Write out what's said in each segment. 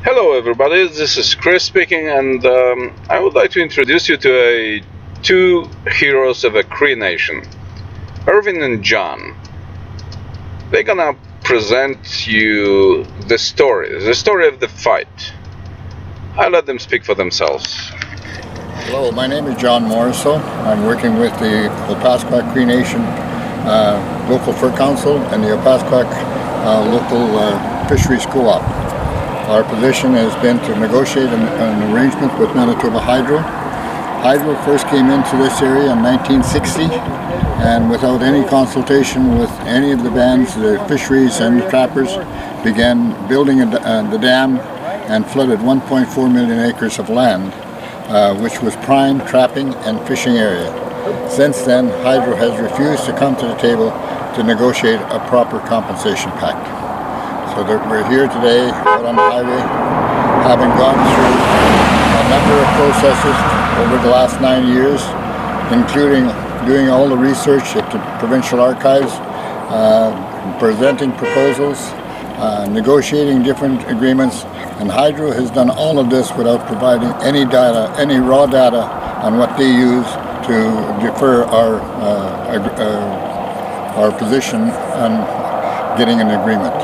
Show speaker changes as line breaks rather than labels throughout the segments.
Hello everybody, this is Chris speaking, and I would like to introduce you to two heroes of a Cree nation, Irvin and John. They're gonna present you the story of the fight. I'll let them speak for themselves.
Hello, my name is John Morriso. I'm working with the Opaskwack Cree Nation local fur council and the Opaskwack local fisheries co-op. Our position has been to negotiate an arrangement with Manitoba Hydro. Hydro first came into this area in 1960, and without any consultation with any of the bands, the fisheries and the trappers began building the dam and flooded 1.4 million acres of land, which was prime trapping and fishing area. Since then, Hydro has refused to come to the table to negotiate a proper compensation pact. So we're here today out on the highway, having gone through a number of processes over the last 9 years, including doing all the research at the provincial archives, presenting proposals, negotiating different agreements, and Hydro has done all of this without providing any data, any raw data on what they use to defer our position on getting an agreement.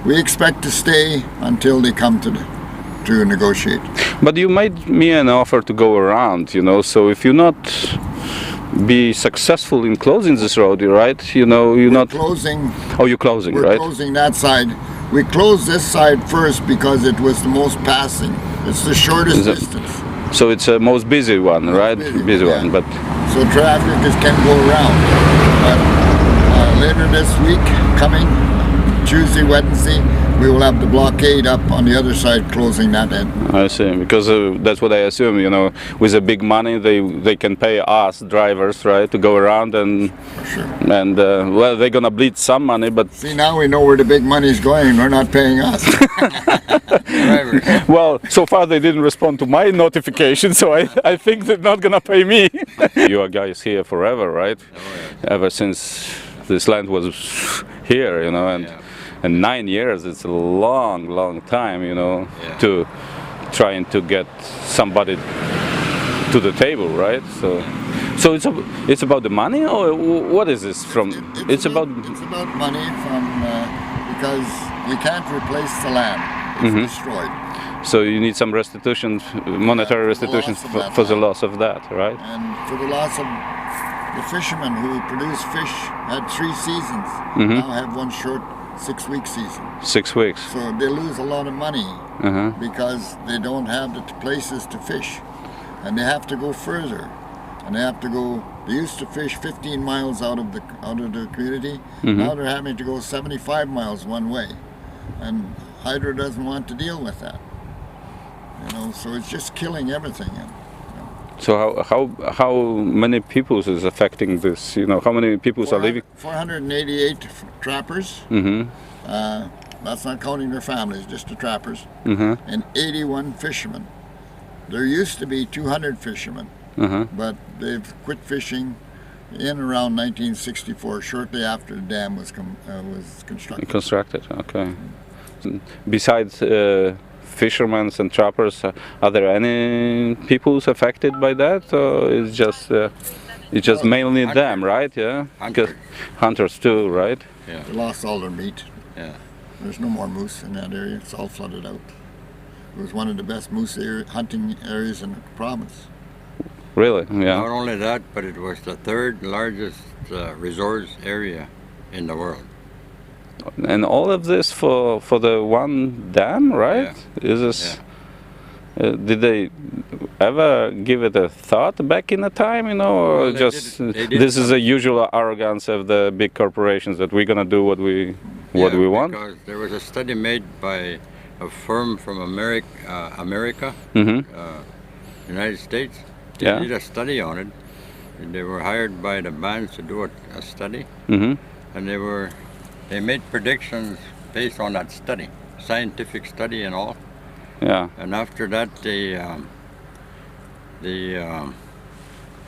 We expect to stay until they come to negotiate.
But you made me an offer to go around, so if you not be successful in closing this road, right? You're not
closing.
Oh, you're closing,
we're
right?
We're closing that side. We closed this side first because it was the most passing. It's the shortest distance.
So it's the most busy one, right? Busy
yeah.
one, but
so traffic can go around. But later this week, coming Tuesday, Wednesday, we will have the blockade up on the other side, closing that end.
I see, because that's what I assume. With the big money, they can pay us drivers, right, to go around and
sure.
And well, they're gonna bleed some money, but
see, now we know where the big money's going. They're not paying us.
Well, so far they didn't respond to my notification, so I think they're not gonna pay me. You are guys here forever, right?
Oh, yeah.
Ever since this land was here, and.
Yeah.
And 9 years, it's a long time,
Yeah.
to trying to get somebody to the table, right? So it's about the money, or what is this from?
It's about money because we can't replace the land. It's destroyed.
So you need some restitution, monetary restitution for the loss of that, right?
And for the loss of the fishermen who produce fish had 3 seasons, now have one short 6-week season. 6 weeks. So they lose a lot of money because they don't have the places to fish, and they have to go further, and they have to go. They used to fish 15 miles out of the community. Now they're having to go 75 miles one way, and Hydro doesn't want to deal with that. So it's just killing everything.
So how many people is affecting this? How many people are leaving?
488 trappers. That's not counting their families, just the trappers. And 81 fishermen. There used to be 200 fishermen, but they've quit fishing in around 1964, shortly after the dam was constructed.
Constructed, okay. Besides fishermen and trappers, are there any peoples affected by that, or it's just mainly them, right? Yeah, hunters too, right?
Yeah.
They lost all their meat.
Yeah.
There's no more moose in that area. It's all flooded out. It was one of the best moose hunting areas in the province.
Really? Yeah.
Not only that, but it was the 3rd largest resource area in the world.
And all of this for the one dam, right?
Yeah.
Is this? Did they ever give it a thought back in the time, or
Well,
just
this
is the usual arrogance of the big corporations that we're gonna do what we want?
Because there was a study made by a firm from America, United States. They did a study on it. And they were hired by the bands to do a study, and they made predictions based on that study, scientific study and all.
Yeah.
And after that, they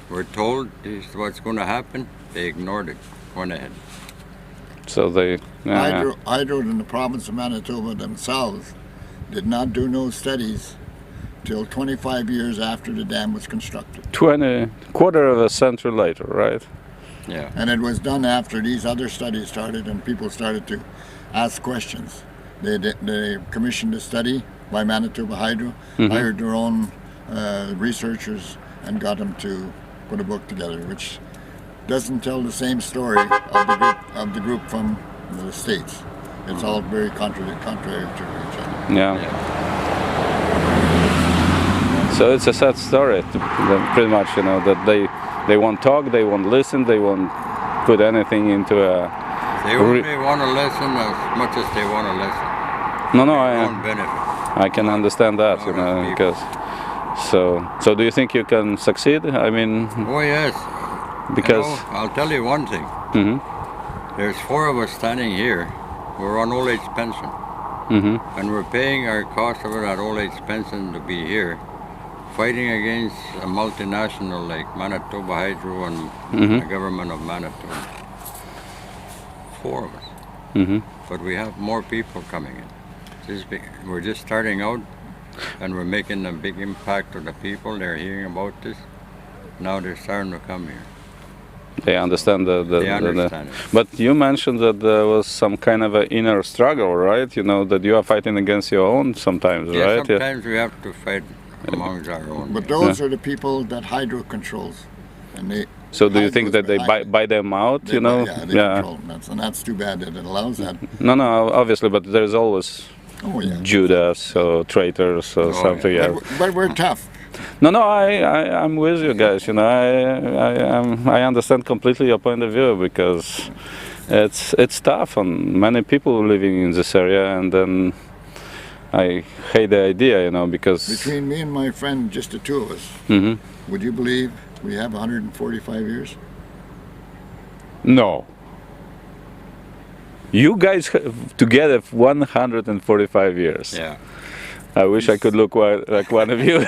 were told this is what's going to happen. They ignored it, went ahead.
So they
Hydro in the province of Manitoba themselves did not do no studies till 25 years after the dam was constructed.
Quarter of a century later, right?
Yeah.
And it was done after these other studies started and people started to ask questions. They commissioned a study by Manitoba Hydro, hired their own researchers and got them to put a book together, which doesn't tell the same story of the group from the States. It's all very contrary to each other.
Yeah. So it's a sad story, pretty much, you know, that they won't talk, they won't listen, they won't put anything into a...
They only want to listen as much as they want to listen.
No, I can understand that, you know, because... So do you think you can succeed? I mean...
Oh, yes.
Because...
You know, I'll tell you one thing. There's 4 of us standing here. We're on old age pension. And we're paying our cost of that old age pension to be here, fighting against a multinational like Manitoba Hydro and the government of Manitoba. 4 of us. But we have more people coming in. We're just starting out, and we're making a big impact on the people. They're hearing about this. Now they're starting to come here.
They understand
They understand it.
But you mentioned that there was some kind of an inner struggle, right? You know, that you are fighting against your own sometimes, right?
Sometimes we have to fight amongst our own.
But those are the people that Hydro controls. And
so do you think that they buy them out, you know?
They control them. And that's too bad that it allows that.
No, obviously, but there's always Judas or traitors or something else.
But we're tough.
No, I'm with you guys. You know, I understand completely your point of view, because it's tough on many people living in this area, and then I hate the idea, you know, because
between me and my friend, just the 2 of us, would you believe we have 145 years?
No. You guys have together 145 years.
Yeah.
I wish I could look like one of you.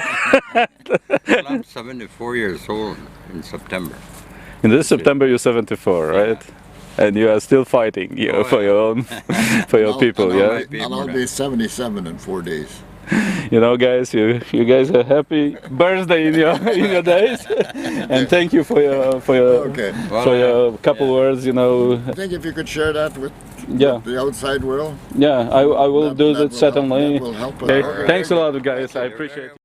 Well, I'm 74 years old in September.
In this September you're 74, right? And you are still fighting for your own, for your people, yeah?
And I'll be 77 in 4 days.
You know, guys, you guys are happy birthday in your days, and thank you for your couple words. You know,
I think if you could share that with the outside world.
Yeah, I will do that certainly.
That will help us.
Okay. Thanks a lot, guys. I appreciate it.